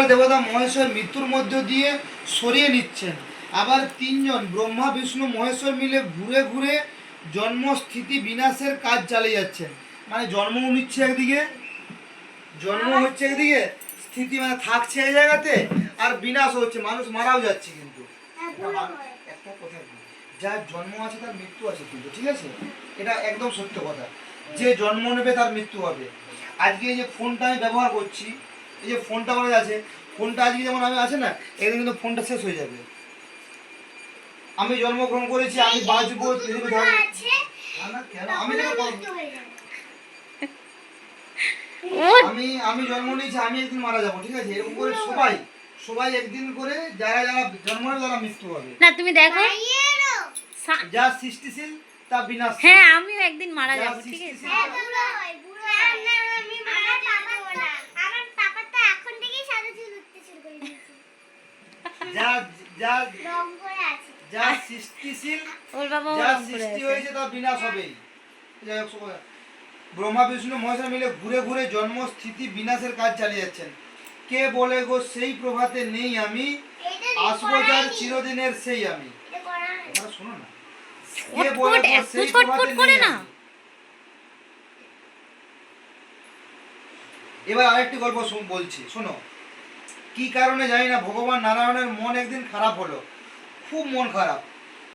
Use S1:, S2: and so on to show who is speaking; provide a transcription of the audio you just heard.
S1: দেবতা মহেশ্বর মৃত্যুর মধ্য দিয়ে সরিয়ে নিচ্ছেন। আবার তিনজন ব্রহ্মা বিষ্ণু মহেশ্বর মিলে ঘুরে ঘুরে জন্ম স্থিতি বিনাশের কাজ চালিয়ে যাচ্ছেন। মানে জন্মও নিচ্ছে একদিকে, জন্ম হচ্ছে একদিকে, স্থিতি মানে থাকছে এই জায়গাতে, আর বিনাশ হচ্ছে, মানুষ মারাও যাচ্ছে। কিন্তু একটা কথা, যার জন্ম আছে তার মৃত্যু আছে কিন্তু, ঠিক আছে? এটা একদম সত্য কথা। যে জন্ম নেবে তার মৃত্যু হবে। আজকে এই যে ফোনটা আমি ব্যবহার করছি, এই যে ফোনটা আমার আছে, ফোনটা আজকে যেমন আমি আছে না, একদিন কিন্তু ফোনটা শেষ হয়ে যাবে। আমি জন্মগ্রহণ করেছি, আমি বাঁচবো, আমি জন্ম নিয়েছি, আমি একদিন মারা যাবো, ঠিক আছে? এরকম করে সবাই সবাই একদিন করে, যারা যারা জন্ম নেবে তারা মৃত্যু হবে।
S2: না তুমি দেখো,
S1: যা সৃষ্টিশীল তা বিনাশ।
S2: হ্যাঁ আমিও একদিন মারা যাব, ঠিক আছে?
S1: যা যা যা সৃষ্টিশীল,
S2: ওর বাবা
S1: যা সৃষ্টি হয়েছে তা বিনাশ হবেই। ব্রহ্মা বিষ্ণু মহেশ্বর মিলে ঘুরে ঘুরে জন্ম স্থিতি বিনাশের কাজ চালিয়ে যাচ্ছেন। কে বলে গো সেই প্রভাতে নেই আমি, আসবো যার চিরদিনের সেই আমি। শোনো না, কে বলে গো সেই প্রভাতে নেই আমি। এবার আরেকটি গল্প বলছি, শোনো। কি কারণে জানি না ভগবান নারায়ণের মন একদিন খারাপ হলো, খুব মন খারাপ।